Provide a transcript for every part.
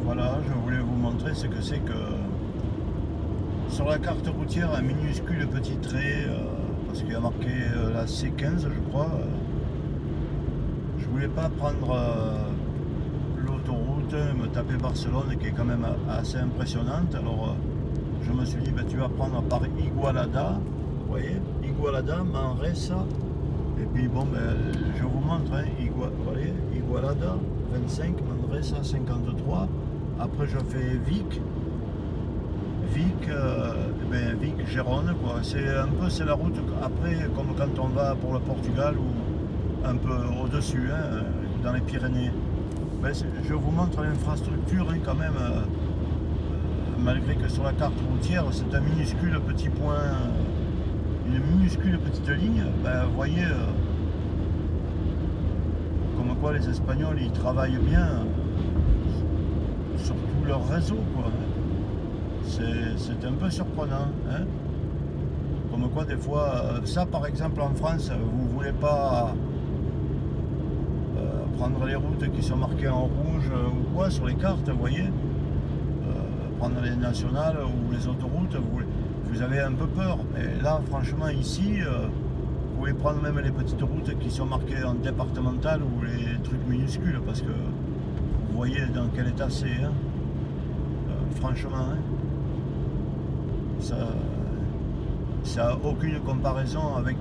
Voilà, je voulais vous montrer ce que c'est que sur la carte routière un minuscule petit trait, parce qu'il y a marqué la C15 je crois. Je voulais pas prendre l'autoroute, me taper Barcelone qui est quand même assez impressionnante. Alors je me suis dit ben, tu vas prendre par Igualada, vous voyez, Igualada, Manresa. Et puis bon ben je vous montre, hein, voyez, Igualada 25, Manresa 53. Après je fais Vic, Vic Gérone quoi. C'est un peu c'est la route après comme quand on va pour le Portugal ou un peu au-dessus, hein, dans les Pyrénées. Ben, je vous montre l'infrastructure hein, quand même, malgré que sur la carte routière c'est un minuscule petit point, une minuscule petite ligne. Ben, vous voyez, comme quoi les Espagnols ils travaillent bien sur tout leur réseau quoi. C'est un peu surprenant, hein. Comme quoi des fois, ça par exemple en France, vous voulez pas prendre les routes qui sont marquées en rouge ou quoi sur les cartes, vous voyez, prendre les nationales ou les autoroutes, vous avez un peu peur. Mais là franchement ici, vous pouvez prendre même les petites routes qui sont marquées en départemental ou les trucs minuscules parce que vous voyez dans quel état c'est, hein. Franchement, hein. Ça n'a aucune comparaison avec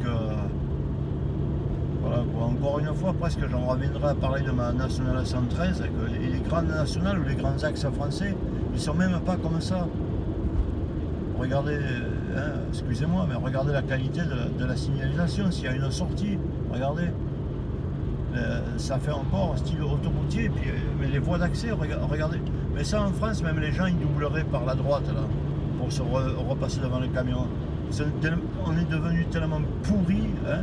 voilà quoi. Encore une fois presque j'en reviendrai à parler de ma nationale 113 et les grandes nationales ou les grands axes français ils sont même pas comme ça. Regardez, hein, excusez-moi mais regardez la qualité de la signalisation. S'il y a une sortie, regardez, ça fait encore style autoroutier. Puis, mais les voies d'accès, regardez, mais ça en France même les gens ils doubleraient par la droite là pour se repasser devant le camion. On est devenu tellement pourri, hein.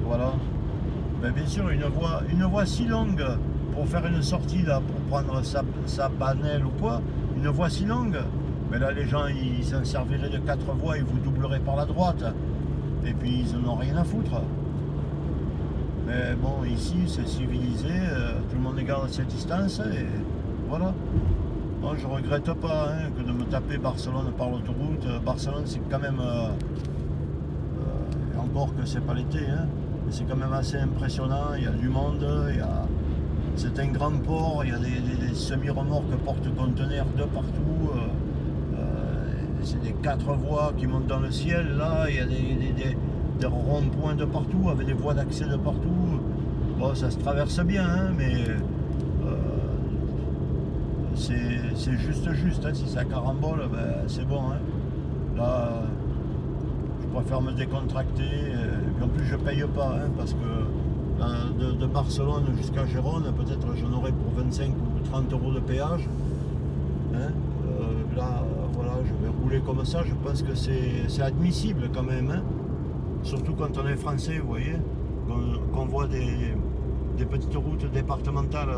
Voilà. Ben, bien sûr, une voie si longue pour faire une sortie là, pour prendre sa panelle ou quoi, une voie si longue, mais là les gens ils s'en serviraient de 4 voies, ils vous doubleraient par la droite, et puis ils n'en ont rien à foutre. Mais bon, ici c'est civilisé, tout le monde garde ses distances, et voilà. Moi, je regrette pas hein, que de me taper Barcelone par l'autoroute. Barcelone, c'est quand même, encore que c'est pas l'été, hein, mais c'est quand même assez impressionnant. Il y a du monde, c'est un grand port, il y a des semi-remorques porte-conteneurs de partout. C'est des 4 voies qui montent dans le ciel, là, il y a des ronds-points de partout, avec des voies d'accès de partout. Bon, ça se traverse bien, hein, mais c'est juste, hein. Si ça carambole, ben, c'est bon, hein. Là, je préfère me décontracter, et en plus je paye pas, hein, parce que de Barcelone jusqu'à Gérone, peut-être j'en aurai pour 25 ou 30 euros de péage, hein. Là, voilà, je vais rouler comme ça, je pense que c'est admissible quand même, hein. Surtout quand on est français, vous voyez, qu'on voit des petites routes départementales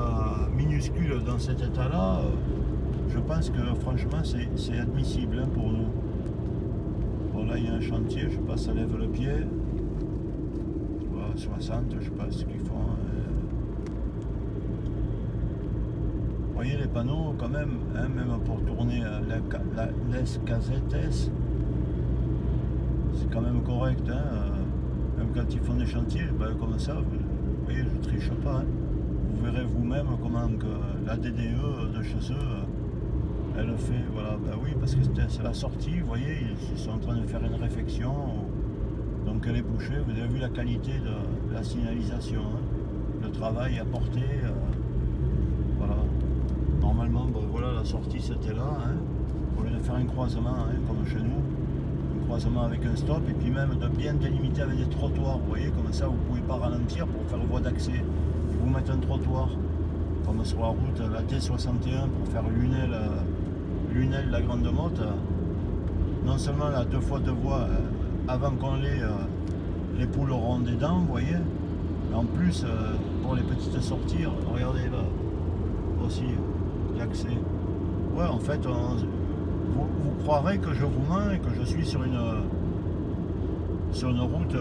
minuscules dans cet état-là, je pense que franchement c'est admissible hein, pour nous. Bon là il y a un chantier, je sais pas, ça lève le pied. Voilà, 60, je sais pas ce qu'ils font. Vous voyez les panneaux quand même, hein, même pour tourner les casettes, c'est quand même correct. Hein, même quand ils font des chantiers, ben, comme ça. Vous voyez, je triche pas, hein. Vous verrez vous-même comment que la DDE de chez eux, elle fait, voilà, ben oui, parce que c'est la sortie, vous voyez, ils sont en train de faire une réfection, donc elle est bouchée, vous avez vu la qualité de la signalisation, hein. Le travail apporté, voilà, normalement, ben, voilà, la sortie c'était là, hein. Au lieu de faire un croisement, hein, comme chez nous, croisement avec un stop et puis même de bien délimiter avec des trottoirs, vous voyez, comme ça vous pouvez pas ralentir pour faire une voie d'accès et vous mettez un trottoir comme sur la route la T61 pour faire Lunel la Grande Motte. Non seulement la 2 fois 2 voies avant qu'on les poules auront des dents, vous voyez, mais en plus pour les petites sorties, regardez là aussi l'accès. Ouais, en fait vous croirez que je vous mens et que je suis sur une route,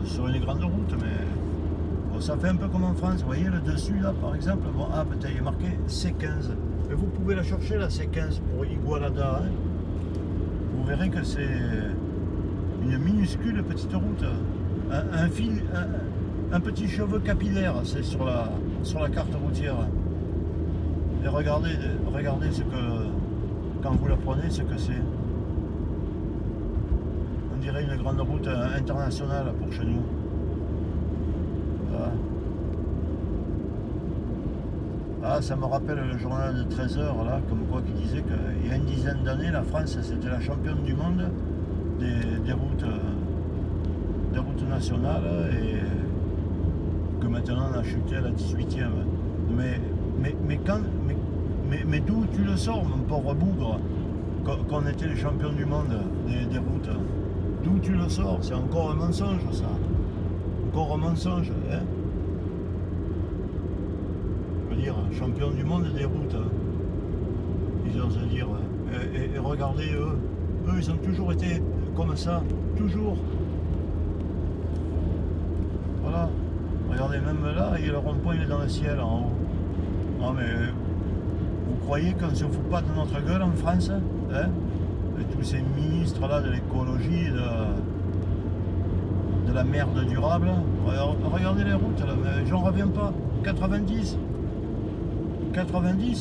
sur une grande route, mais bon, ça fait un peu comme en France. Vous voyez le dessus là par exemple, bon, ah peut-être il est marqué C15. Et vous pouvez la chercher la C15 pour Igualada. Hein. Vous verrez que c'est une minuscule petite route. Un fil, un petit cheveu capillaire, c'est sur la carte routière. Et regardez ce que, quand vous la prenez, ce que c'est. On dirait une grande route internationale pour chez nous. Voilà. Ah, ça me rappelle le journal de 13 heures, là, comme quoi qui disait qu'il y a une dizaine d'années, la France, c'était la championne du monde des routes nationales et que maintenant on a chuté à la 18e. Mais d'où tu le sors, mon pauvre bougre, qu'on était les champions du monde des routes? D'où tu le sors? C'est encore un mensonge, ça. Encore un mensonge, hein? Je veux dire, champion du monde des routes. Ils osent dire. Et regardez, eux, ils ont toujours été comme ça. Toujours. Voilà. Regardez, même là, le rond-point, il est dans le ciel, en haut. Non, mais vous croyez qu'on ne se fout pas de notre gueule en France, hein? Et tous ces ministres-là de l'écologie, de la merde durable. Regardez les routes, là, mais j'en reviens pas. 90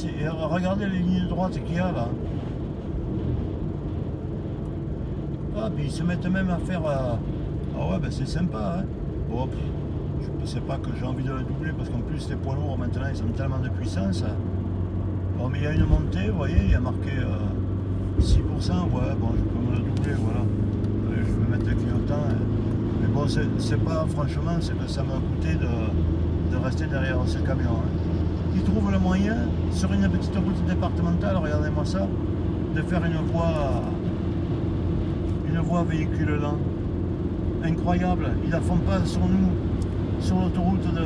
et regardez les lignes droites qu'il y a là. Ah, puis ils se mettent même à faire... Ah ouais, ben c'est sympa, hein. Bon, je ne sais pas que j'ai envie de le doubler parce qu'en plus les poids lourds maintenant ils ont tellement de puissance. Bon, mais il y a une montée, vous voyez, il y a marqué 6%, ouais, bon, je peux me le doubler, voilà. Je vais mettre le clignotant. Hein. Mais bon, c'est pas, franchement, c'est que ça m'a coûté de rester derrière ce camion. Hein. Ils trouvent le moyen, sur une petite route départementale, regardez-moi ça, de faire une voie véhicule lent. Incroyable, ils la font pas sur nous, sur l'autoroute de...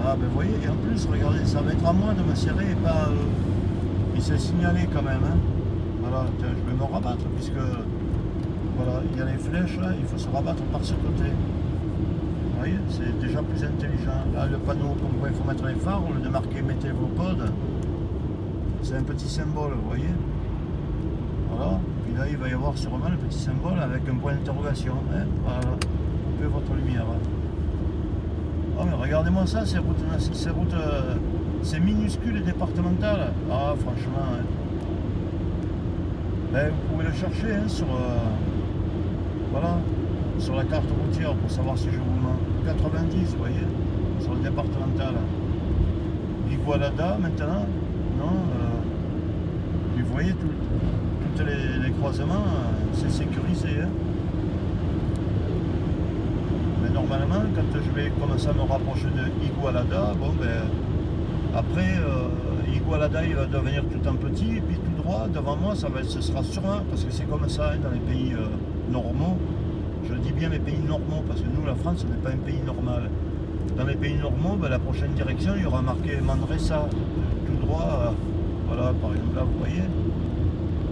Ah ben vous voyez, et en plus, regardez, ça va être à moi de me serrer et pas à eux. Il s'est signalé quand même, hein. Voilà, je vais me rabattre puisque... Voilà, il y a les flèches là, il faut se rabattre par ce côté. Vous voyez, c'est déjà plus intelligent. Là, le panneau, comme quoi il faut mettre les phares, au lieu de marquer mettez vos codes, c'est un petit symbole, vous voyez. Voilà, puis là il va y avoir sûrement le petit symbole avec un point d'interrogation. Hein. Voilà, coupez votre lumière. Oh mais regardez-moi ça, ces routes, ces minuscules départementales. Ah franchement, hein. Ben, vous pouvez le chercher hein, sur, voilà, sur la carte routière pour savoir si je vous mens. 90, vous voyez, sur le départemental. Igualada maintenant, non. Puis vous voyez tous les croisements, c'est sécurisé. Hein. Mais normalement, quand je vais commencer à me rapprocher de Igualada, bon ben après Igualada il va devenir tout en petit et puis tout droit devant moi ce sera sûrement, parce que c'est comme ça hein, dans les pays normaux. Je dis bien les pays normaux parce que nous la France n'est pas un pays normal. Dans les pays normaux, ben, la prochaine direction il y aura marqué Manresa tout droit. Voilà, par exemple là vous voyez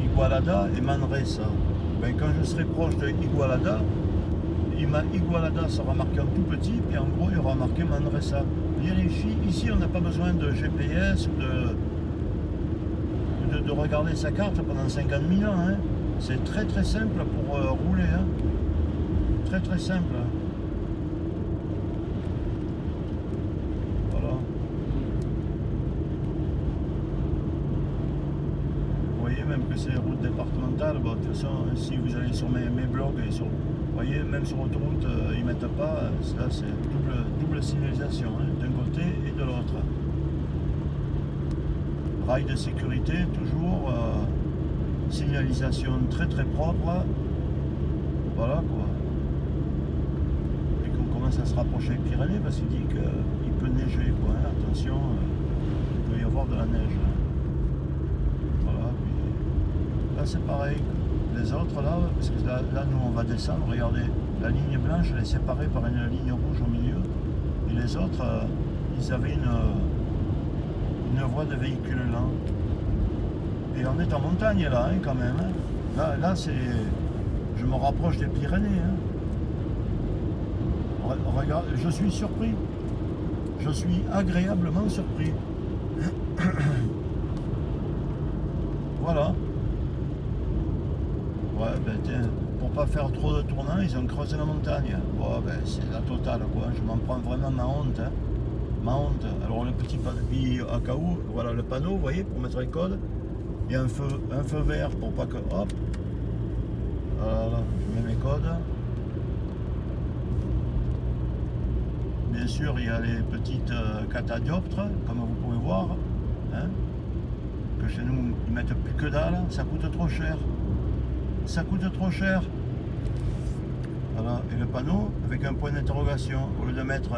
Igualada et Manresa. Ben, quand je serai proche de Igualada, Igualada sera marqué en tout petit, puis en gros il y aura marqué Manresa. Ici on n'a pas besoin de GPS ou de regarder sa carte pendant 50 000 ans. Hein. C'est très très simple pour rouler. Hein. Très très simple. Voilà. Vous voyez même que c'est les routes départementales. Bon, de toute façon, si vous allez sur mes blogs et sur... Vous voyez, même sur l'autoroute, ils ne mettent pas, là c'est double signalisation, hein, d'un côté et de l'autre. Rail de sécurité, toujours, signalisation très très propre, voilà quoi. Et qu'on commence à se rapprocher des Pyrénées, parce qu'il dit qu'il peut neiger, quoi, hein, attention, il peut y avoir de la neige. Voilà, puis là c'est pareil. Les autres là, parce que là nous on va descendre, regardez, la ligne blanche elle est séparée par une ligne rouge au milieu, et les autres, ils avaient une voie de véhicules lents. Et on est en montagne là, hein, quand même. Hein. Là c'est, je me rapproche des Pyrénées. Hein. Regarde, je suis surpris. Je suis agréablement surpris. Voilà. Ouais, ben tiens, pour pas faire trop de tournants, ils ont creusé la montagne. Bon, ben c'est la totale, quoi. Je m'en prends vraiment ma honte. Hein. Ma honte. Alors le petit panneau, puis à cas où, voilà le panneau, vous voyez, pour mettre les codes. Il y a un feu vert pour pas que... Hop. Voilà, je mets mes codes. Bien sûr, il y a les petites catadioptres, comme vous pouvez voir. Hein, que chez nous, ils mettent plus que dalle. Ça coûte trop cher. Ça coûte trop cher. Voilà, et le panneau avec un point d'interrogation. Au lieu de mettre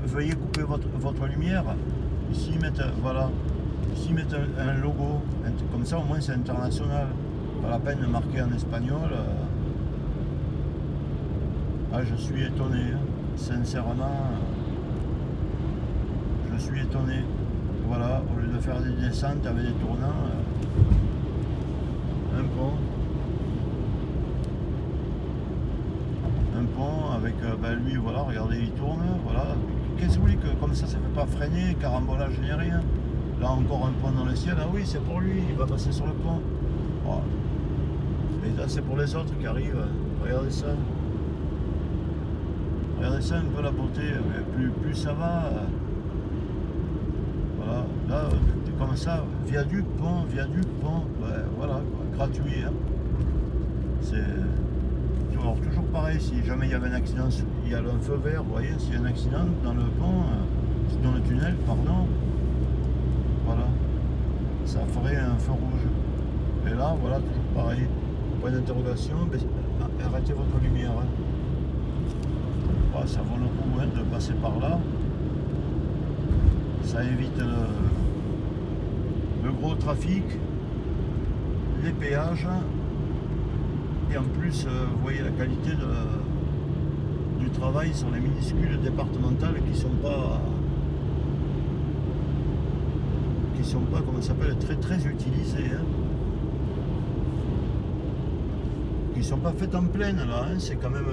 veuillez couper votre lumière, ici ils mettent, voilà, ici ils mettent un logo. Comme ça au moins c'est international. Pas la peine de marquer en espagnol. Ah, je suis étonné, hein. Sincèrement, je suis étonné. Voilà, au lieu de faire des descentes avec des tournants, un pont. Avec ben lui, voilà, regardez, il tourne, voilà. Qu'est-ce que vous voulez que comme ça fait pas freiner, carambolage ni rien. Là encore un pont dans le ciel, ah oui, c'est pour lui, il va passer sur le pont. Oh. Et là c'est pour les autres qui arrivent, regardez ça. Regardez ça un peu la beauté, mais plus ça va. Voilà, là comme ça, viaduc, pont, ouais, voilà, quoi, gratuit. Hein. C'est. Alors, toujours pareil, si jamais il y avait un accident, il y a un feu vert, vous voyez, s'il y a un accident dans le pont, dans le tunnel, pardon, voilà, ça ferait un feu rouge. Et là, voilà, toujours pareil, point d'interrogation, arrêtez votre lumière. Hein. Voilà, ça vaut le coup hein, de passer par là, ça évite le gros trafic, les péages. Et en plus, vous voyez la qualité du travail sur les minuscules départementales qui sont pas, comment ça s'appelle, très utilisées. Hein. Qui sont pas faites en plaine là, hein. C'est quand même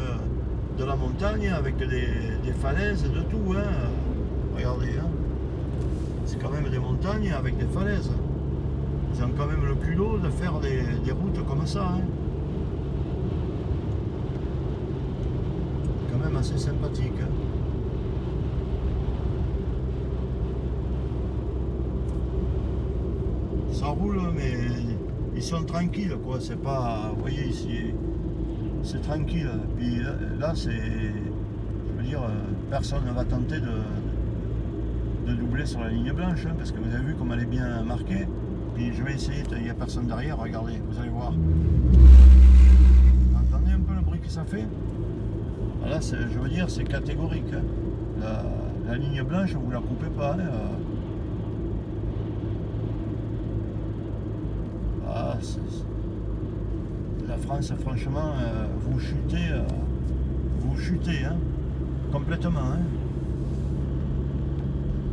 de la montagne avec des falaises, de tout. Hein. Regardez, hein. C'est quand même des montagnes avec des falaises. Ils ont quand même le culot de faire des routes comme ça. Hein. Assez sympathique. Hein. Ça roule, mais ils sont tranquilles, quoi. C'est pas, vous voyez ici, c'est tranquille. Puis là, c'est, je veux dire, personne ne va tenter de doubler sur la ligne blanche, hein, parce que vous avez vu comme elle est bien marquée. Puis je vais essayer. Il n'y a personne derrière. Regardez, vous allez voir. Entendez un peu le bruit que ça fait. Là, je veux dire, c'est catégorique. Hein. La ligne blanche, vous la coupez pas. Hein. Ah, la France, franchement, vous chutez, hein, complètement. Hein.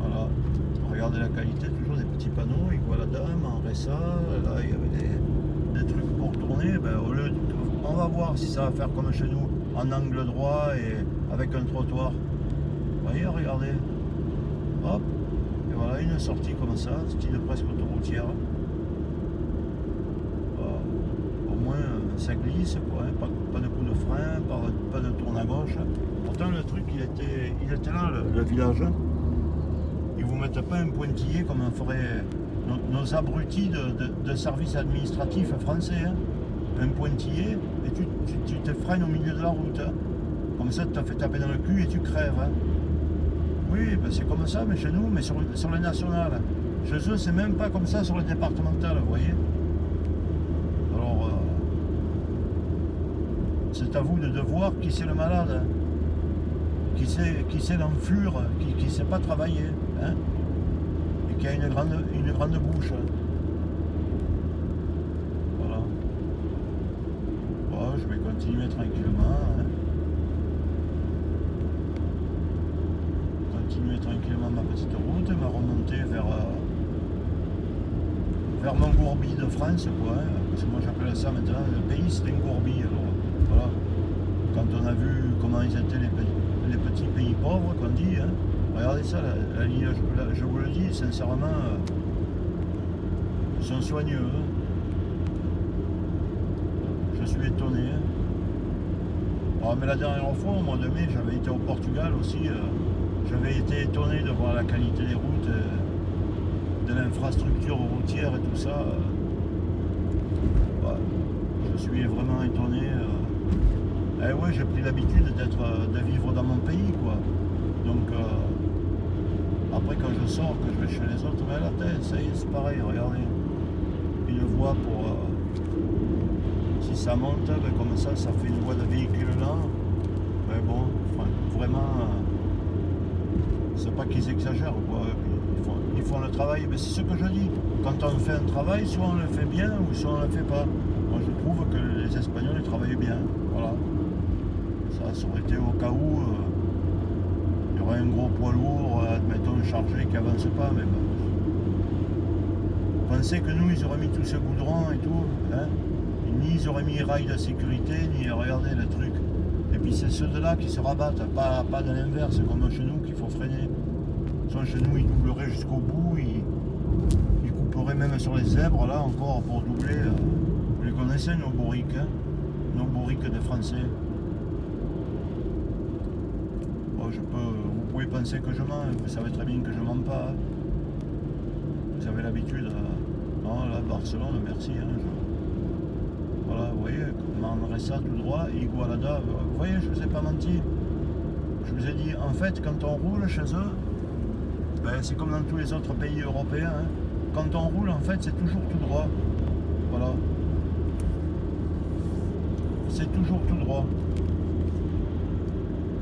Voilà. Regardez la qualité, toujours des petits panneaux, Igualadame, en Ressa. Là, il y avait des trucs pour tourner. Ben, au lieu de, on va voir si ça va faire comme chez nous. En angle droit et avec un trottoir. Vous voyez, regardez. Hop. Et voilà, une sortie comme ça, style presque autoroutière. Au moins, ça glisse, quoi. Hein. Pas de coup de frein, pas de tourne à gauche. Pourtant, le truc, il était là, le village. Ils vous mettent pas un pointillé comme on ferait nos abrutis de services administratifs français. Hein. Un pointillé et tu te freines au milieu de la route. Hein. Comme ça, tu t'as fait taper dans le cul et tu crèves. Hein. Oui, ben c'est comme ça, mais chez nous, mais sur les nationales. Chez eux, c'est même pas comme ça sur les départementales, vous voyez. Alors, c'est à vous de voir qui c'est le malade, hein. Qui c'est l'enflure, qui ne sait pas travailler, hein, et qui a une grande bouche. Je vais continuer tranquillement. Hein. Continuer tranquillement ma petite route, ma remontée vers mon gourbi de France, quoi. Hein. Parce que moi j'appelle ça maintenant le pays, c'est un gourbi. Alors voilà. Quand on a vu comment ils étaient les petits pays pauvres qu'on dit. Hein. Regardez ça, la ligne, je vous le dis sincèrement, ils sont soigneux. Hein. Je suis étonné. Hein. Oh, mais la dernière fois, au mois de mai, j'avais été au Portugal aussi. J'avais été étonné de voir la qualité des routes, de l'infrastructure routière et tout ça. Ouais, je suis vraiment étonné. Et ouais, j'ai pris l'habitude de vivre dans mon pays, quoi. Donc, après, quand je sors, que je vais chez les autres, mais la tête, ça y est, c'est pareil, regardez. Une voie pour... si ça monte, ben, comme ça fait une voie de véhicule là. Mais bon, enfin, vraiment, c'est pas qu'ils exagèrent, quoi. Ils font le travail, mais c'est ce que je dis. Quand on fait un travail, soit on le fait bien, ou soit on le fait pas. Moi, je trouve que les Espagnols, ils travaillent bien. Voilà. Ça aurait été au cas où il y aurait un gros poids lourd, admettons, chargé, qui avance pas, mais bon. Pensez que nous, ils auraient mis tout ce goudron et tout, hein. Ni ils auraient mis rails de sécurité, ni regardez le truc. Et puis c'est ceux de là qui se rabattent, pas de l'inverse, comme chez nous qu'il faut freiner. Soit chez nous, ils doubleraient jusqu'au bout, ils couperaient même sur les zèbres, là encore, pour doubler. Vous les connaissez, nos bourriques, hein, nos bourriques de Français. Vous pouvez penser que je mens, vous savez très bien que je mens pas. Hein. Vous avez l'habitude. Non, là, Barcelone, merci. Hein, voilà, vous voyez, Manresa tout droit, Igualada. Vous voyez, je ne vous ai pas menti. Je vous ai dit, en fait, quand on roule chez eux, ben, c'est comme dans tous les autres pays européens. Hein. Quand on roule, en fait, c'est toujours tout droit. Voilà. C'est toujours tout droit.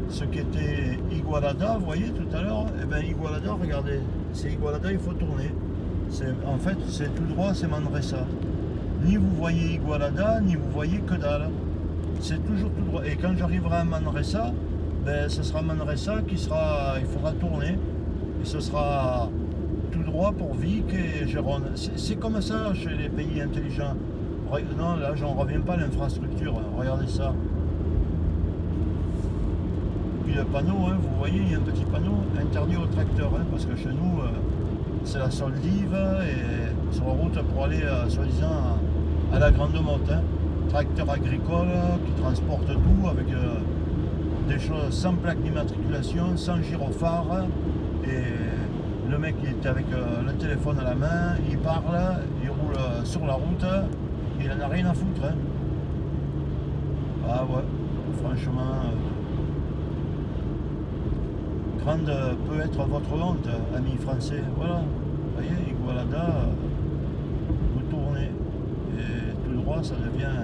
Ce qui était Igualada, vous voyez tout à l'heure, eh bien Igualada, regardez, c'est Igualada, il faut tourner. En fait, c'est tout droit, c'est Manresa. Ni vous voyez Igualada, ni vous voyez que dalle. C'est toujours tout droit. Et quand j'arriverai à Manresa, ben, ce sera Manresa il faudra tourner. Et ce sera tout droit pour Vic et Gérone. C'est comme ça chez les pays intelligents. Non, là, j'en reviens pas à l'infrastructure. Regardez ça. Puis le panneau, hein, vous voyez, il y a un petit panneau interdit aux tracteurs, hein, parce que chez nous, c'est la soldive et sur la route pour aller, soi-disant, à la Grande Motte. Hein. Tracteur agricole qui transporte tout avec des choses sans plaque d'immatriculation, sans gyrophare. Et le mec il est avec le téléphone à la main, il parle, il roule sur la route, il en a rien à foutre. Hein. Ah ouais, franchement... grande peut être votre honte, amis français. Voilà, vous voyez, Igualada, vous tournez. Et tout droit, ça devient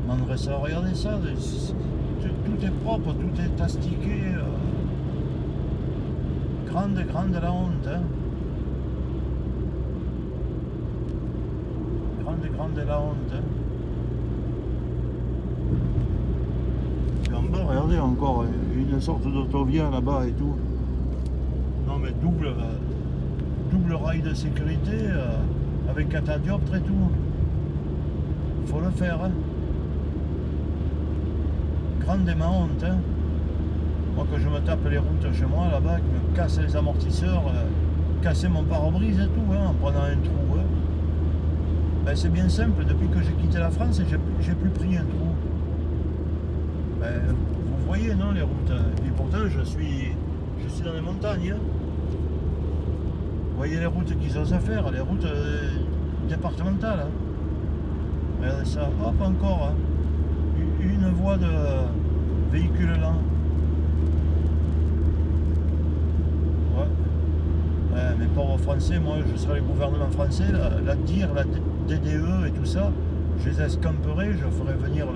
Manresa. Regardez ça, tout est propre, tout est astiqué. Grande la honte. Hein. Grande la honte. Hein. Et en bas, regardez encore une sorte d'autovia là-bas et tout. Non mais double rail de sécurité avec catadioptre et tout. Faut le faire. Hein. Grande ma honte. Hein. Moi que je me tape les routes chez moi là-bas, que me casse les amortisseurs, casser mon pare-brise et tout, hein, en prenant un trou. Hein. Ben, c'est bien simple, depuis que j'ai quitté la France, j'ai plus pris un trou. Ben, vous voyez, non, les routes. Et pourtant, je suis dans les montagnes. Hein. Vous voyez les routes qu'ils osent faire, les routes départementales. Hein. Regardez ça, hop, encore. Hein. Une voie de véhicule lent. Ouais. Mes pauvres Français, moi, je serais le gouvernement français, la DIR, la DDE et tout ça, je les escamperai, je ferai venir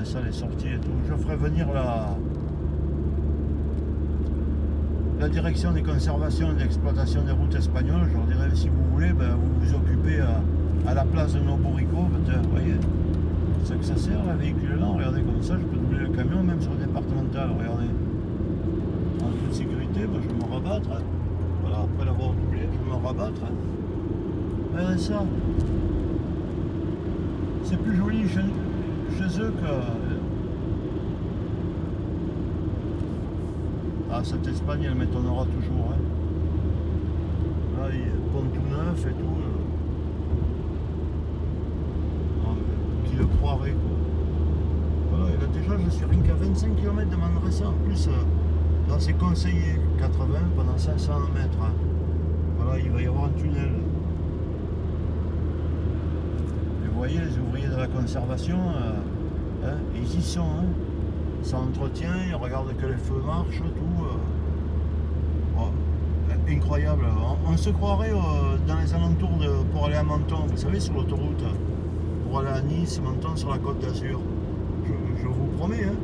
ça, les sorties et tout. Je ferai venir la direction des conservations et d'exploitation des routes espagnoles. Je leur dirai, si vous voulez, ben, vous vous occupez à la place de nos bourricots. Ben, vous voyez, c'est ça que ça sert, le véhicule là. Regardez, comme ça, je peux doubler le camion, même sur le départemental. Regardez. En toute sécurité, ben, je vais me rabattre. Voilà, après l'avoir doublé, je vais me rabattre. Regardez ça. C'est plus joli chez eux Ah, cette Espagne, elle m'étonnera toujours. Hein. Là, il y a pont tout neuf et tout. Ah, qui le croirait, quoi. Voilà, et là, déjà, je suis rien qu'à 25 km de Manresa. En plus, là, c'est conseillé 80 pendant 500 mètres. Hein. Voilà, il va y avoir un tunnel. Et vous voyez, les ouvriers de la conservation, hein, ils y sont. Hein. Ça entretient, ils regardent que les feux marchent, tout. Oh, incroyable. On se croirait dans les alentours pour aller à Menton, vous savez, sur l'autoroute. Pour aller à Nice, Menton, sur la Côte d'Azur. Je vous promets. Hein.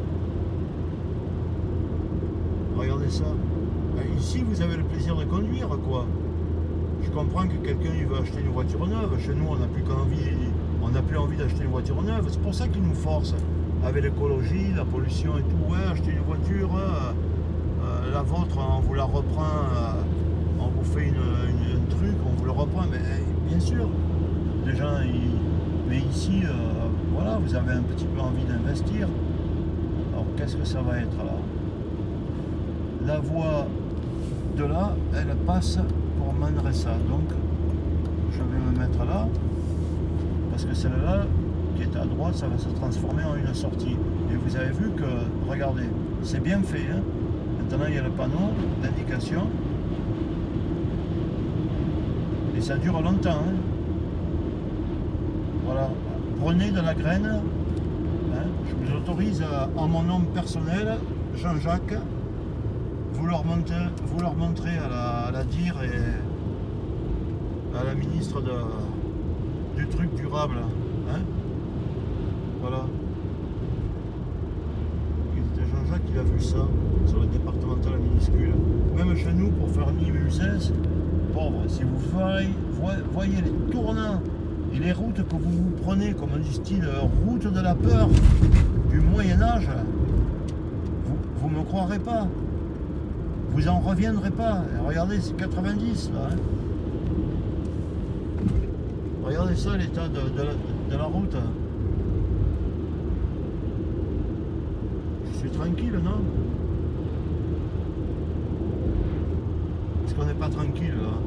Regardez ça. Ici, vous avez le plaisir de conduire, quoi. Je comprends que quelqu'un il veut acheter une voiture neuve. Chez nous, on n'a plus envie d'acheter une voiture neuve. C'est pour ça qu'ils nous forcent. Avec l'écologie, la pollution et tout. Ouais, acheter une voiture, la vôtre, on vous la reprend. On vous fait un truc, on vous le reprend. Mais bien sûr, les gens, mais ici, voilà, vous avez un petit peu envie d'investir. Alors, qu'est-ce que ça va être là? La voie de là, elle passe pour Manresa, donc je vais me mettre là parce que celle-là qui est à droite, ça va se transformer en une sortie. Et vous avez vu que, regardez, c'est bien fait. Hein. Maintenant, il y a le panneau d'indication et ça dure longtemps. Hein. Voilà, prenez de la graine. Hein. Je vous autorise en mon nom personnel, Jean-Jacques. Vous leur montrez à la DIR et à la ministre du truc durable. Hein. Voilà. C'était Jean-Jacques qui a vu ça sur le départemental minuscule. Même chez nous, pour faire une U16, pauvre, si vous voyez les tournants et les routes que vous prenez comme du style route de la peur du Moyen-Âge, vous me croirez pas. Vous en reviendrez pas. Regardez, c'est 90 là. Hein. Regardez ça, l'état de la route. Je suis tranquille, non? Est-ce qu'on n'est pas tranquille là?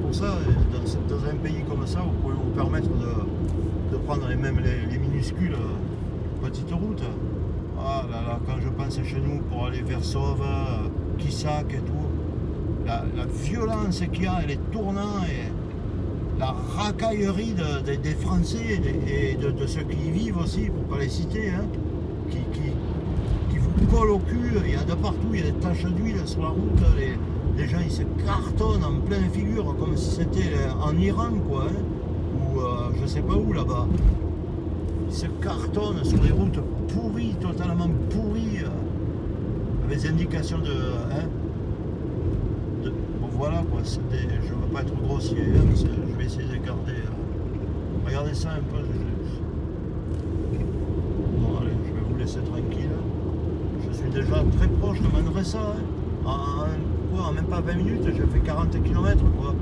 Pour ça, dans un pays comme ça, vous pouvez vous permettre de prendre même les minuscules petites routes. Ah là là, quand je pense chez nous pour aller vers Sauve, Quissac et tout, la violence qu'il y a et les tournants et la racaillerie des Français et de ceux qui y vivent aussi, pour ne pas les citer, hein, qui vous collent au cul, il y a de partout, il y a des taches d'huile sur la route, les gens ils se cartonnent en pleine figure comme si c'était en Iran, quoi. Hein. Je sais pas où là-bas, ils se cartonnent sur des routes pourries, totalement pourries, avec des indications hein, bon, voilà quoi, je veux pas être grossier, hein, mais je vais essayer de garder. Regardez ça un peu. Bon allez, je vais vous laisser tranquille. Je suis déjà très proche de Manresa. Hein. En même pas 20 minutes, j'ai fait 40 km quoi.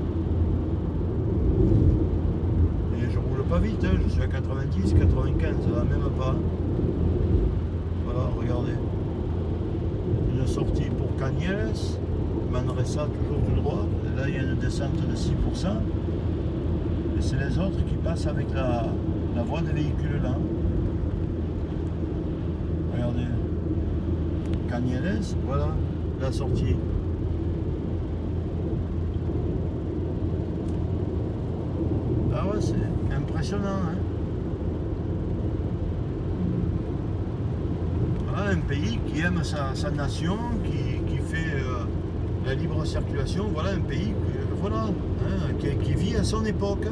Pas vite, hein, je suis à 90, 95, ça va même pas. Voilà, regardez. Une sortie pour Cagneles, Manresa toujours tout droit. Et là, il y a une descente de 6%. Et c'est les autres qui passent avec la voie des véhicules là. Regardez. Cagneles, voilà, la sortie. Ah ouais, c'est impressionnant, hein. Voilà, un pays qui aime sa nation, qui fait la libre circulation. Voilà un pays voilà, hein, qui vit à son époque.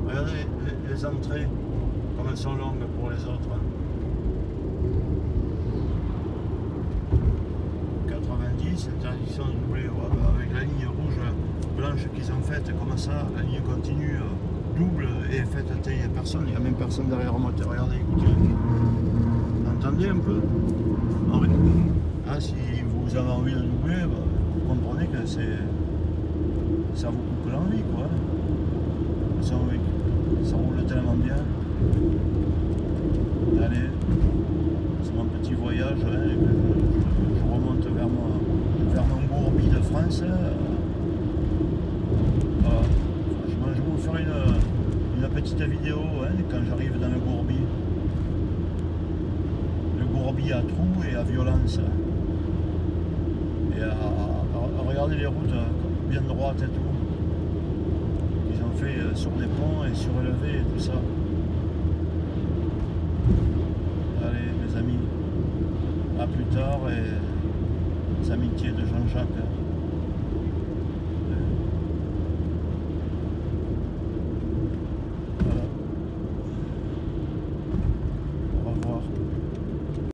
Regardez les entrées, comme elles sont longues pour les autres. Hein. 90, interdiction de doubler, ouais, avec la ligne rouge blanche qu'ils ont faite comme ça, la ligne continue double et est faite, il n'y a personne, il n'y a même personne derrière moi. Regardez, écoutez, vous entendez un peu? Ah, si vous avez envie de doubler, bah, vous comprenez que ça vous coupe l'envie, quoi. Ça roule tellement bien. Allez, c'est mon petit voyage, hein, et que je remonte vers mon Gourbi de France. Voilà. Franchement, je vais vous faire une petite vidéo, hein, quand j'arrive dans le Gourbi. Le Gourbi à trous et à violence. Et à regarder les routes bien droites et tout. Ils ont fait sur des ponts et surélevés et tout ça. Allez, mes amis, à plus tard et les amitiés de Jean-Jacques.